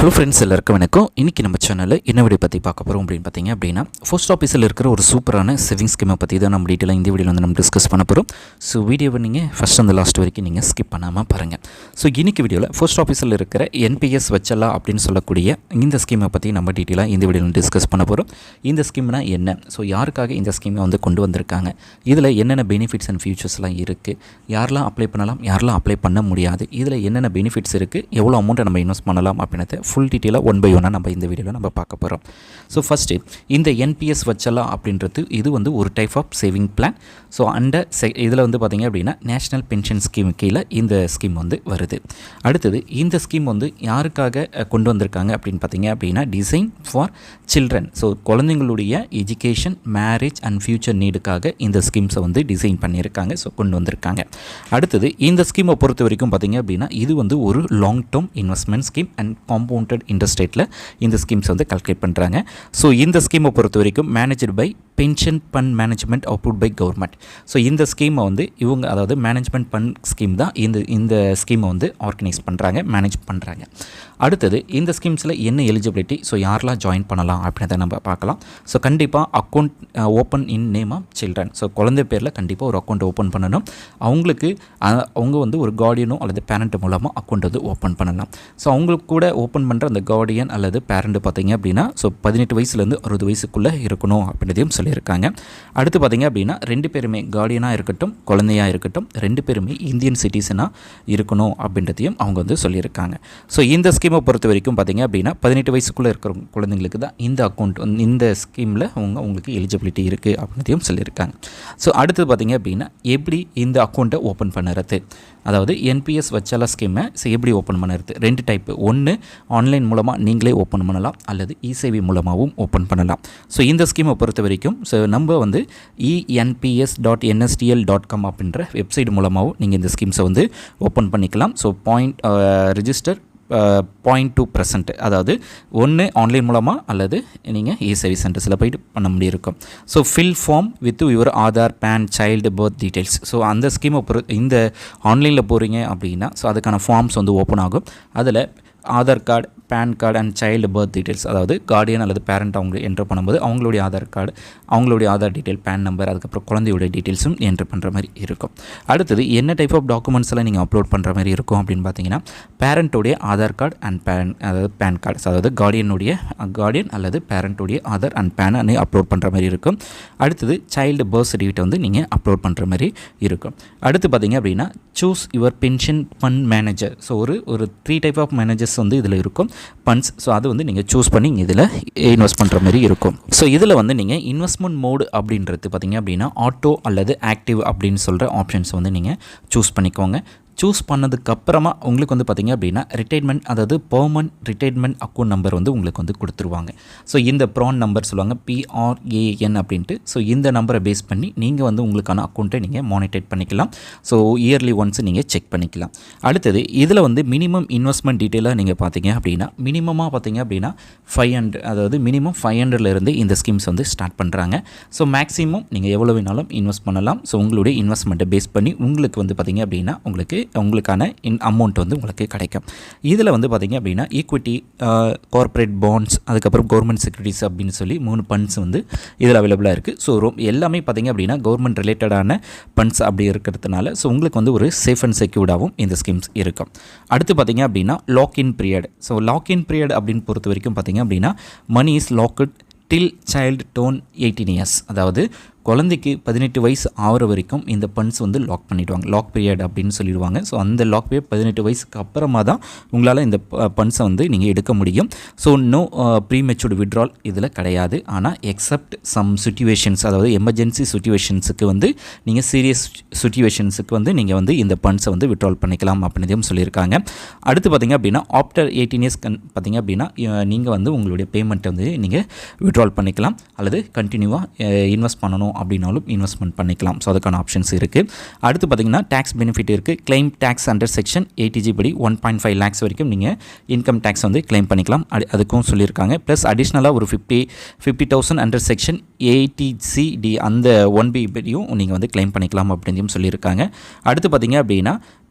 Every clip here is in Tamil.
ஹலோ ஃப்ரெண்ட்ஸ், எல்லாருக்கும் வணக்கம். இன்றைக்கி நம்ம சேனலில் என்ன வீடியோ பற்றி பார்க்க போகிறோம் அப்படின்னு பார்த்தீங்க அப்படின்னா, போஸ்ட் ஆஃபீஸில் இருக்கிற ஒரு சூப்பரான சேவிங்ஸ் ஸ்கீமை பற்றி தான் நம்ம டீட்டெயிலாக இந்த வீடியோவில் வந்து நம்ம டிஸ்கஸ் பண்ண போகிறோம். ஸோ வீடியோவை நீங்கள் ஃபஸ்ட் அந்த லாஸ்ட் வரைக்கும் நீங்கள் ஸ்கிப் பண்ணாமல் பாருங்கள். ஸோ இன்றைக்கி வீடியோவில் போஸ்ட் ஆஃபீஸில் இருக்கிற NPS வச்சலா அப்படின்னு சொல்லக்கூடிய இந்த ஸ்கீமை பற்றி நம்ம டீட்டெயிலாக இந்த வீடியோவில் டிஸ்கஸ் பண்ண போகிறோம். இந்த ஸ்கீம்னா என்ன, ஸோ யாருக்காக இந்த ஸ்கீமை வந்து கொண்டு வந்திருக்காங்க, இதில் என்னென்ன பெனிஃபிட்ஸ் அண்ட் ஃபியூச்சர்ஸ்லாம் இருக்குது, யாரெல்லாம் அப்ளை பண்ணலாம், யாரெல்லாம் அப்ளை பண்ண முடியாது, இதில் என்னென்ன பெனிஃபிட்ஸ் இருக்குது, எவ்வளோ அமௌண்ட்டை நம்ம இன்வெஸ்ட் பண்ணலாம் அப்படின்றத ஃபுல் டீட்டெயிலாக ஒன் பை ஒன்னாக நம்ம இந்த வீடியோவில் நம்ம பார்க்க போகிறோம். ஸோ ஃபஸ்ட்டு இந்த NPS வச்சலா அப்படின்றது இது வந்து ஒரு type of saving plan. So இதில் வந்து பார்த்திங்க அப்படின்னா நேஷ்னல் பென்ஷன் ஸ்கீம் கீழே இந்த ஸ்கீம் வந்து வருது. அடுத்தது இந்த ஸ்கீம் வந்து யாருக்காக கொண்டு வந்திருக்காங்க அப்படின்னு பார்த்திங்க அப்படின்னா டிசைன் ஃபார் சில்ட்ரன். ஸோ குழந்தைங்களுடைய எஜுகேஷன், மேரேஜ் அண்ட் ஃப்யூச்சர் நீடுக்காக இந்த ஸ்கீம்ஸை வந்து டிசைன் பண்ணியிருக்காங்க, ஸோ கொண்டு வந்திருக்காங்க. அடுத்தது இந்த ஸ்கீமை பொறுத்த வரைக்கும் பார்த்திங்க அப்படின்னா இது வந்து ஒரு long term investment scheme and compounded interest ரேட்டில் இந்த ஸ்கீம்ஸ் வந்து கால்குலேட் பண்ணுறாங்க. ஸோ இந்த ஸ்கீமை பொறுத்த வரைக்கும் managed by pension fund management approved by government. So இந்த ஸ்கீமை வந்து இவங்க, அதாவது மேனேஜ்மெண்ட் ஃபண்ட் ஸ்கீம் தான் இந்த ஸ்கீமை வந்து ஆர்கனைஸ் பண்ணுறாங்க, மேனேஜ் பண்ணுறாங்க. அடுத்தது இந்த ஸ்கீம்ஸில் என்ன எலிஜிபிலிட்டி, ஸோ யாரெல்லாம் ஜாயின் பண்ணலாம் அப்படின்றத நம்ம பார்க்கலாம். ஸோ கண்டிப்பாக account open in name of children. So குழந்தை பேரில் கண்டிப்பாக ஒரு அக்கௌண்ட் ஓப்பன் பண்ணணும். அவங்க வந்து ஒரு கார்டியனோ அல்லது பேரண்ட் மூலமாக அக்கௌண்ட் வந்து ஓப்பன் பண்ணலாம். ஸோ அவங்களுக்கு கூட ஓப்பன் பண்ணுற அந்த கார்டியன் அல்லது பேரண்ட் பார்த்திங்க அப்படின்னா ஸோ 18 வயசுலேருந்து 60 வயசுக்குள்ளே இருக்கணும் அப்படின்றதையும் சொல்லியிருக்காங்க. அடுத்து பார்த்திங்க அப்படின்னா 2 பேருமே கார்டியனாக இருக்கட்டும், குழந்தையாக இருக்கட்டும், 2 பேருமே இந்தியன் சிட்டிசனாக இருக்கணும் அப்படின்றதையும் அவங்க வந்து சொல்லியிருக்காங்க. ஸோ இந்த ஸ்கீமை பொறுத்த வரைக்கும் பார்த்திங்க அப்படின்னா 18 வயசுக்குள்ளே இருக்கிற குழந்தைங்களுக்கு தான் இந்த அக்கௌண்ட் இந்த ஸ்கீமில் உங்களுக்கு எலிஜிபிலிட்டி இருக்குது அப்படின்றதையும் சொல்லியிருக்காங்க. ஸோ அடுத்தது பார்த்திங்க அப்படின்னா எப்படி இந்த அக்கௌண்ட்டை ஓப்பன் பண்ணுறது, அதாவது NPS வச்சலா ஸ்கீமை எப்படி ஓப்பன் பண்ணுறது, 2 டைப்பு. ஒன்று ஆன்லைன் மூலமாக நீங்களே ஓப்பன் பண்ணலாம், அல்லது இசேவை மூலமாகவும் ஓப்பன் பண்ணலாம். ஸோ இந்த ஸ்கீமை பொறுத்த வரைக்கும் ஸோ நம்ம வந்து enps.nstl.com அப்படின்ற வெப்சைட் மூலமாகவும் நீங்கள் இந்த ஸ்கீம்ஸை வந்து ஓப்பன் பண்ணிக்கலாம். ஸோ ரிஜிஸ்டர் 0.2%, அதாவது ஒன்று ஆன்லைன் மூலமாக அல்லது நீங்கள் இ-சர்வீஸ் சென்டர்ஸில் போய்ட்டு பண்ண முடியிருக்கும். So fill form with your Aadhaar, PAN, child birth details. So அந்த ஸ்கீமை இந்த ஆன்லைனில் போகிறீங்க அப்படின்னா ஸோ அதுக்கான ஃபார்ம்ஸ் வந்து ஓப்பன் ஆகும். அதில் Aadhaar card, PAN card and child birth details, அதாவது கார்டியன் அல்லது பேரண்ட் அவங்க என்ட்ரு பண்ணும்போது அவங்களுடைய ஆதார் கார்டு, அவங்களுடைய ஆதார் டீட்டெயில், பேன் நம்பர், அதுக்கப்புறம் குழந்தையுடைய டீட்டெயில்ஸும் என்ட்ரு பண்ணுற மாதிரி இருக்கும். அடுத்தது என்ன டைப் ஆஃப் டாக்குமெண்ட்ஸ் எல்லாம் நீங்கள் அப்லோட் பண்ணுற மாதிரி இருக்கும் அப்படின்னு பார்த்தீங்கன்னா பேரண்ட்டுடைய ஆதார் கார்டு அண்ட் அதாவது பேன் கார்டு, அதாவது கார்டியன் அல்லது பேரண்ட்டுடைய ஆதார் அண்ட் பேனை அப்லோட் பண்ணுற மாதிரி இருக்கும். அடுத்தது சைல்டு பர்த் சர்டிஃபிகேட் வந்து நீங்கள் அப்லோட் பண்ணுற மாதிரி இருக்கும். அடுத்து பார்த்தீங்க அப்படின்னா choose your pension fund manager. So ஒரு 3 டைப் ஆஃப் மேனேஜர்ஸ் வந்து இதில் இருக்கும், ஃபண்ட்ஸ். ஸோ அது வந்து நீங்கள் சூஸ் பண்ணி இதில் இன்வெஸ்ட் பண்ணுற மாதிரி இருக்கும். ஸோ இதில் வந்து நீங்கள் இன்வெஸ்ட்மெண்ட் மோடு அப்படின்றது பார்த்திங்க அப்படின்னா ஆட்டோ அல்லது ஆக்டிவ் அப்படின்னு சொல்கிற ஆப்ஷன்ஸ் வந்து நீங்கள் சூஸ் பண்ணிக்கோங்க. சூஸ் பண்ணதுக்கப்புறமா உங்களுக்கு வந்து பார்த்திங்க அப்படின்னா ரிட்டைர்மெண்ட், அதாவது பெர்மனன்ட் ரிட்டைர்மெண்ட் அக்கௌண்ட் நம்பர் வந்து உங்களுக்கு வந்து கொடுத்துருவாங்க. ஸோ இந்த ப்ரான் நம்பர் சொல்லுவாங்க, PRAN அப்படின்ட்டு. ஸோ இந்த நம்பரை பேஸ் பண்ணி நீங்கள் வந்து உங்களுக்கான அக்கௌண்ட்டை நீங்கள் மானிட்டர் பண்ணிக்கலாம். ஸோ இயர்லி ஒன்ஸ் நீங்கள் செக் பண்ணிக்கலாம். அடுத்தது இதில் வந்து மினிமம் இன்வெஸ்ட்மெண்ட் டீட்டெயிலாக நீங்கள் பார்த்தீங்க அப்படின்னா மினிமமாக பார்த்தீங்க அப்படின்னா 500, அதாவது மினிமம் 500லேருந்து இந்த ஸ்கீம்ஸ் வந்து ஸ்டார்ட் பண்ணுறாங்க. ஸோ மேக்ஸிமம் நீங்கள் எவ்வளோ வேணாலும் இன்வெஸ்ட் பண்ணலாம். ஸோ உங்களுடைய இன்வெஸ்ட்மெண்ட்டை பேஸ் பண்ணி உங்களுக்கு வந்து பார்த்திங்க அப்படின்னா உங்களுக்கான அமௌண்ட் வந்து உங்களுக்கு கிடைக்கும். இதில் வந்து பார்த்திங்க அப்படின்னா ஈக்விட்டி, கார்ப்பரேட் பாண்ட்ஸ், அதுக்கப்புறம் கவர்மெண்ட் செக்யூரிட்டிஸ் அப்படின்னு சொல்லி 3 ஃபண்ட்ஸ் வந்து இதில் அவைலபிளாக இருக்குது. ஸோ எல்லாமே பார்த்திங்க அப்படின்னா கவர்மெண்ட் ரிலேட்டடான ஃபண்ட்ஸ் அப்படி இருக்கிறதுனால ஸோ உங்களுக்கு வந்து ஒரு சேஃப் அண்ட் செக்யூர்டாகவும் இந்த ஸ்கீம்ஸ் இருக்கும். அடுத்து பார்த்திங்க அப்படின்னா lock in period. So lock in period அப்படின்னு பொறுத்த வரைக்கும் பார்த்திங்க அப்படின்னா money is locked till child turn 18 years, அதாவது குழந்தைக்கு 18 வயசு ஆகிற வரைக்கும் இந்த ஃபண்ட்ஸ் வந்து லாக் பண்ணிவிடுவாங்க. லாக் பீரியட் அப்படின்னு சொல்லிடுவாங்க. ஸோ அந்த லாக் பீரியட் 18 வயசுக்கு அப்புறமா தான் உங்களால் இந்த ஃபண்ட்ஸை வந்து நீங்கள் எடுக்க முடியும். ஸோ நோ ப்ரீமெச்சூர்டு விட்ரால் இதில் கிடையாது. ஆனால் எக்ஸப்ட் சம் சிச்சுவேஷன்ஸ், அதாவது எமர்ஜென்சி சிச்சுவேஷன்ஸுக்கு வந்து நீங்கள் சீரியஸ் சிச்சுவேஷன்ஸுக்கு வந்து நீங்கள் வந்து இந்த ஃபண்ட்ஸை வந்து விட்ரால் பண்ணிக்கலாம் அப்படின்றதையும் சொல்லியிருக்காங்க. அடுத்து பார்த்திங்க அப்படின்னா ஆஃப்டர் 18 இயர்ஸ் பார்த்திங்க அப்படின்னா நீங்கள் வந்து உங்களுடைய பேமெண்ட்டை வந்து நீங்கள் விட்ரால் பண்ணிக்கலாம், அல்லது கண்டினியூவாக இன்வெஸ்ட் பண்ணணும் அப்படின்னாலும் இன்வெஸ்ட்மெண்ட் பண்ணிக்கலாம். ஸோ அதுக்கான ஆப்ஷன்ஸ் இருக்குது. அடுத்து பார்த்திங்கன்னா டேக்ஸ் பெனிஃபிட் இருக்குது. Claim tax under section 80G படி 1.5 lakhs வரைக்கும் நீங்கள் இன்கம் டேக்ஸ் வந்து கிளைம் பண்ணிக்கலாம். அதுக்கும் சொல்லியிருக்காங்க. ப்ளஸ் அடிஷ்னலாக ஒரு 50,000 அண்டர் செக்ஷன் 80CD அந்த 1B படியும் நீங்கள் வந்து கிளைம் பண்ணிக்கலாம் அப்படின்னு சொல்லியிருக்காங்க. அடுத்து பார்த்திங்க அப்படின்னா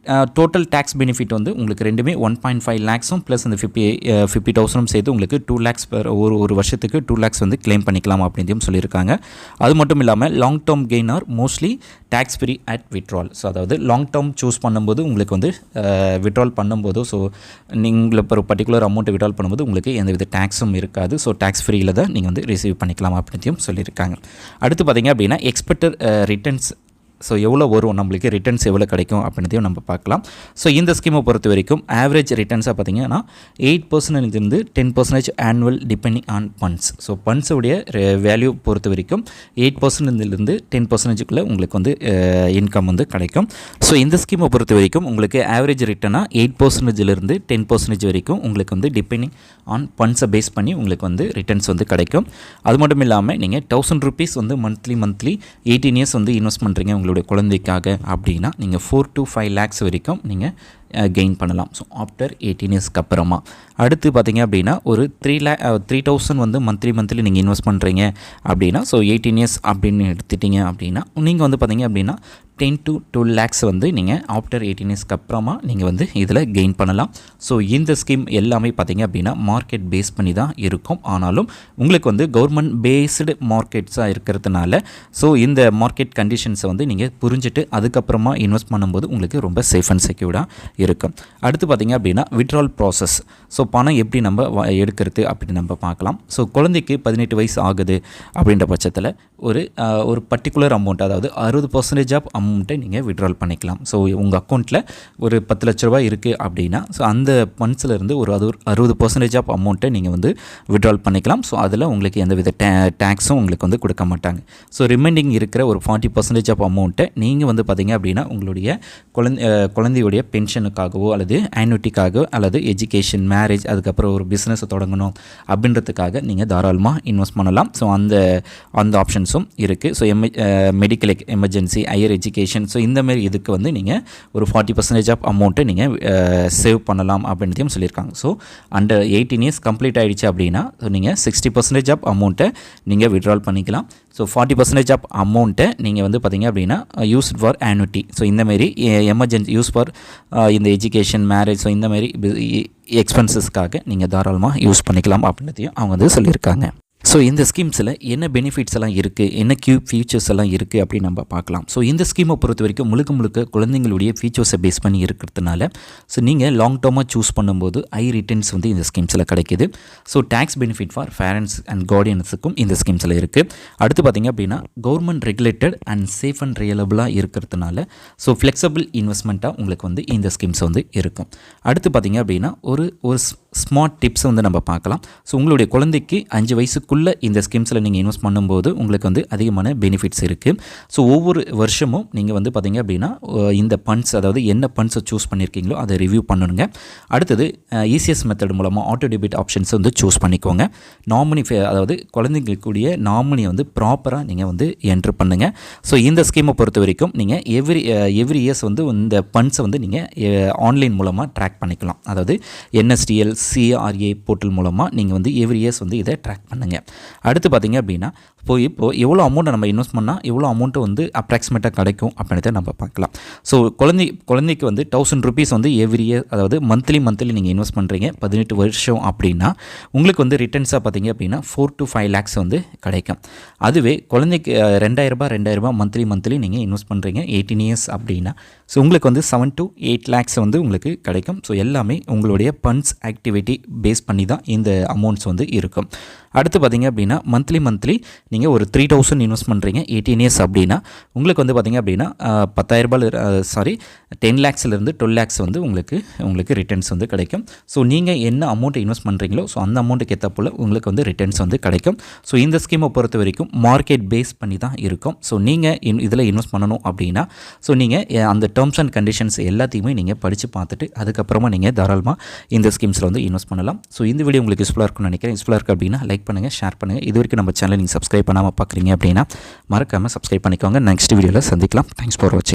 டோட்டல் டேக்ஸ் பெனிஃபிட் வந்து உங்களுக்கு ரெண்டுமே 1.5 லேக்ஸும் ப்ளஸ் இந்த 50,000 சேர்த்து உங்களுக்கு 2 லேக்ஸ் ஒரு வருஷத்துக்கு 2 லேக்ஸ் வந்து கிளைம் பண்ணிக்கலாம் அப்படின்றையும் சொல்லியிருக்காங்க. அது மட்டும் இல்லாமல் long term gain are mostly tax free at withdrawal. So அதாவது லாங் டேர்ம் சூஸ் பண்ணும்போது உங்களுக்கு வந்து விட்ரால் பண்ணும்போது ஸோ நீங்கள் இப்போ ஒரு பர்டிகுலர் அமௌண்ட்டை விட்ரால் பண்ணும்போது உங்களுக்கு எந்தவித டேக்ஸும் இருக்காது. ஸோ டேக்ஸ் ஃப்ரீயில் தான் நீங்கள் வந்து ரிசீவ் பண்ணிக்கலாம் அப்படின்றையும் சொல்லியிருக்காங்க. அடுத்து பார்த்திங்க அப்படின்னா எக்ஸ்பெக்டட் ரிட்டர்ன்ஸ் ஸோ எவ்வளோ வரும் நம்மளுக்கு ரிட்டர்ன்ஸ் எவ்வளோ கிடைக்கும் அப்படின்றதையும் நம்ம பார்க்கலாம். ஸோ இந்த ஸ்கீமை பொறுத்த வரைக்கும் ஆவரேஜ் ரிட்டர்ன்ஸாக பார்த்திங்கன்னா 8%இருந்து 10% annual depending on funds. So ஃபண்ட்ஸுடைய வேல்யூ பொறுத்த வரைக்கும் 8%இருந்து 10%க்குள்ளே உங்களுக்கு வந்து இன்கம் வந்து கிடைக்கும். ஸோ இந்த ஸ்கீமை பொறுத்த வரைக்கும் உங்களுக்கு ஆவரேஜ் ரிட்டர்னாக 8%இருந்து 10% வரைக்கும் உங்களுக்கு வந்து டிபெண்டிங் ஆன் ஃபண்ட்ஸை பேஸ் பண்ணி உங்களுக்கு வந்து ரிட்டர்ன்ஸ் வந்து கிடைக்கும். அது மட்டும் இல்லாமல் நீங்கள் 1000 rupees வந்து மந்த்லி 18 years வந்து இன்வெஸ்ட் பண்ணுறீங்க உங்களுடைய குழந்தைக்காக அப்படின்னா நீங்கள் 4 to 5 lakhs வரைக்கும் நீங்கள் கெயின் பண்ணலாம். ஸோ ஆஃப்டர் 18 yearsக்கு அப்புறமா அடுத்து பார்த்திங்க அப்படின்னா ஒரு 3,000 வந்து மந்த்லி நீங்கள் இன்வெஸ்ட் பண்ணுறீங்க அப்படின்னா ஸோ 18 years அப்படின்னு எடுத்துட்டிங்க அப்படின்னா நீங்கள் வந்து பார்த்திங்க அப்படின்னா 10 to 12 lakhs வந்து நீங்கள் ஆஃப்டர் 18 yearsக்கு அப்புறமா நீங்கள் வந்து இதில் கெயின் பண்ணலாம். ஸோ இந்த ஸ்கீம் எல்லாமே பார்த்திங்க அப்படின்னா மார்க்கெட் பேஸ் பண்ணி தான் இருக்கும். ஆனாலும் உங்களுக்கு வந்து கவர்மெண்ட் பேஸ்டு மார்க்கெட்ஸாக இருக்கிறதுனால ஸோ இந்த மார்க்கெட் கண்டிஷன்ஸை வந்து நீங்கள் புரிஞ்சுட்டு அதுக்கப்புறமா இன்வெஸ்ட் பண்ணும்போது உங்களுக்கு ரொம்ப சேஃப் அண்ட் செக்யூர்டாக இருக்கும். அடுத்து பார்த்திங்க அப்படின்னா விட்ரால் ப்ராசஸ். ஸோ பணம் எப்படி நம்ம எடுக்கிறது அப்படின்னு நம்ம பார்க்கலாம். ஸோ குழந்தைக்கு 18 வயசு ஆகுது அப்படின்ற பட்சத்தில் ஒரு பர்டிகுலர் அமௌண்ட் அதாவது 60% ஆஃப் அமௌண்ட்டை நீங்கள் விட்ரால் பண்ணிக்கலாம். ஸோ உங்கள் அக்கௌண்ட்டில் ஒரு 10 லட்ச ரூபாய் இருக்குது அப்படின்னா ஸோ அந்த ஃபண்ட்ஸ்லேருந்து ஒரு 60% ஆஃப் அமௌண்ட்டை நீங்கள் வந்து விட்ரால் பண்ணிக்கலாம். ஸோ அதில் உங்களுக்கு எந்தவித டேக்ஸும் உங்களுக்கு வந்து கொடுக்க மாட்டாங்க. ஸோ ரிமைனிங் இருக்கிற ஒரு 40% ஆஃப் அமௌண்ட்டை நீங்கள் வந்து பார்த்திங்க அப்படின்னா உங்களுடைய குழந்தையுடைய பென்ஷனுக்காகவோ அல்லது ஆன்யூட்டிக்காகவோ அல்லது எஜுகேஷன் மேரேஜ் அதுக்கப்புறம் ஒரு பிஸ்னஸை தொடங்கணும் அப்படின்றதுக்காக நீங்கள் தாராளமாக இன்வெஸ்ட் பண்ணலாம். ஸோ அந்த ஆப்ஷன்ஸும் இருக்குது. So medical emergency higher education so இந்தமாரி இதுக்கு வந்து நீங்கள் ஒரு 40% ஆஃப் அமௌண்ட்டை நீங்கள் சேவ் பண்ணலாம் அப்படின்றதையும் சொல்லியிருக்காங்க. ஸோ அண்டர் 18 years கம்ப்ளீட் ஆகிடுச்சு அப்படின்னா ஸோ நீங்கள் 60% ஆஃப் அமௌண்ட்டை நீங்கள் விட்ரால் பண்ணிக்கலாம். ஸோ 40% ஆஃப் அமௌண்ட்டை நீங்கள் வந்து பார்த்திங்க அப்படின்னா யூஸ் ஃபார் ஆன்யூட்டி. ஸோ இந்தமாரி எமர்ஜென்சி யூஸ் ஃபார் இந்த எஜுகேஷன் மேரேஜ் ஸோ இந்தமாரி எக்ஸ்பென்சஸ்க்காக நீங்கள் தாராளமாக யூஸ் பண்ணிக்கலாம் அப்படின்றதையும் அவங்க வந்து சொல்லியிருக்காங்க. ஸோ இந்த ஸ்கீம்ஸில் என்ன பெனிஃபிட்ஸ் எல்லாம் இருக்குது, என்ன ஃபியூச்சர்ஸ் எல்லாம் இருக்குது அப்படின்னு நம்ம பார்க்கலாம். ஸோ இந்த ஸ்கீமை பொறுத்த வரைக்கும் முழுக்க குழந்தைங்களுடைய ஃபியூச்சர்ஸை பேஸ் பண்ணி இருக்கிறதுனால ஸோ நீங்கள் லாங் டேர்மாக சூஸ் பண்ணும்போது ஹை ரிட்டர்ன்ஸ் வந்து இந்த ஸ்கீம்ஸில் கிடைக்கிது. So tax benefit for parents and கார்டியன்ஸுக்கும் இந்த ஸ்கீம்ஸில் இருக்குது. அடுத்து பார்த்திங்க அப்படின்னா government regulated and safe and ரியலபிளாக இருக்கிறதுனால ஸோ ஃப்ளெக்சிபிள் இன்வெஸ்ட்மெண்ட்டாக உங்களுக்கு வந்து இந்த ஸ்கீம்ஸ் வந்து இருக்கும். அடுத்து பார்த்திங்க அப்படின்னா ஒரு ஸ்மார்ட் டிப்ஸை வந்து நம்ம பார்க்கலாம். ஸோ உங்களுடைய குழந்தைக்கு 5 வயசுக்குள்ளே இந்த ஸ்கீம்ஸில் நீங்கள் இன்வெஸ்ட் பண்ணும்போது உங்களுக்கு வந்து அதிகமான பெனிஃபிட்ஸ் இருக்குது. ஸோ ஒவ்வொரு வருஷமும் நீங்கள் வந்து பார்த்திங்க அப்படின்னா இந்த ஃபண்ட்ஸ் அதாவது என்ன ஃபண்ட்ஸை சூஸ் பண்ணியிருக்கீங்களோ அதை ரிவ்யூ பண்ணணுங்க. அடுத்தது ஈஸியஸ்ட் மெத்தட் மூலமாக ஆட்டோ டெபிட் ஆப்ஷன்ஸை வந்து சூஸ் பண்ணிக்கோங்க. நாமினி அதாவது குழந்தைங்களுக்குரிய நாமினி வந்து ப்ராப்பராக நீங்கள் வந்து என்ட்ரு பண்ணுங்கள். ஸோ இந்த ஸ்கீமை பொறுத்த வரைக்கும் நீங்கள் எவ்ரி இயர்ஸ் வந்து இந்த ஃபண்ட்ஸை வந்து நீங்கள் ஆன்லைன் மூலமாக ட்ராக் பண்ணிக்கலாம். அதாவது NSDL CRA போர்ட்டல் மூலமாக நீங்கள் வந்து எவ்ரி இயர்ஸ் வந்து இதை ட்ராக் பண்ணுங்கள். அடுத்து பார்த்திங்க அப்படின்னா இப்போது எவ்வளோ அமௌண்ட்டை நம்ம இன்வெஸ்ட் பண்ணால் எவ்வளோ அமௌண்ட்டு வந்து அப்ராக்சிமேட்டாக கிடைக்கும் அப்படின்றத நம்ம பார்க்கலாம். ஸோ குழந்தைக்கு வந்து 1000 rupees வந்து எவ்ரி இயர் அதாவது மந்த்லி நீங்கள் இன்வெஸ்ட் பண்ணுறீங்க 18 வருஷம் அப்படின்னா உங்களுக்கு வந்து ரிட்டர்ன்ஸாக பார்த்திங்க அப்படின்னா 4 to 5 lakhs வந்து கிடைக்கும். அதுவே குழந்தைக்கு 2000 ரூபாய் மந்த்லி நீங்கள் இன்வெஸ்ட் பண்ணுறீங்க 18 years அப்படின்னா ஸோ உங்களுக்கு வந்து 7 to 8 lakhs வந்து உங்களுக்கு கிடைக்கும். ஸோ எல்லாமே உங்களுடைய ஃபண்ட்ஸ் ஆக்டிவிட்டி பேஸ் பண்ணி தான் இந்த அமௌண்ட்ஸ் வந்து இருக்கும். அடுத்து பார்த்திங்க அப்படின்னா மந்த்லி நீங்கள் ஒரு 3000 இன்வெஸ்ட் பண்ணுறீங்க 18 years அப்படின்னா உங்களுக்கு வந்து பார்த்திங்க அப்படின்னா 10 lakhsலேருந்து 12 lakhs வந்து உங்களுக்கு ரிட்டர்ன்ஸ் வந்து கிடைக்கும். ஸோ நீங்கள் என்ன அமௌண்ட்டை இன்வெஸ்ட் பண்ணுறீங்களோ ஸோ அந்த அமௌண்ட்டுக்கு ஏற்ற போல் உங்களுக்கு வந்து ரிட்டர்ன்ஸ் வந்து கிடைக்கும். ஸோ இந்த ஸ்கீமை பொறுத்த வரைக்கும் மார்க்கெட் பேஸ் பண்ணி தான் இருக்கும். ஸோ நீங்கள் இதில் இன்வெஸ்ட் பண்ணணும் அப்படின்னா ஸோ நீங்கள் அந்த டேர்ம்ஸ் அண்ட் கண்டிஷன்ஸ் எல்லாத்தையுமே நீங்கள் படித்து பார்த்துட்டு அதுக்கப்புறமா நீங்கள் தாராளமாக இந்த ஸ்கீம்ஸில் வந்து இன்வெஸ்ட் பண்ணலாம். ஸோ இந்த வீடியோ உங்களுக்கு யூஸ்ஃபுல்லாக இருக்கும்னு நினைக்கிறேன். யூஸ்ஃபுல்லாக இருக்குது அப்படின்னா லைக் பண்ணுங்கள், ஷேர் பண்ணுங்கள். இது வரைக்கும் நம்ம சேனலை நீங்கள் சப்ஸ்கிரைப் பண்ணாமல் பார்க்குறீங்க அப்படின்னா மறக்காமல் சப்ஸ்கிரைப் பண்ணிக்கோங்க. நெக்ஸ்ட் வீடியோவில் சந்திக்கலாம். தேங்க்ஸ் ஃபார் வாட்சிங்.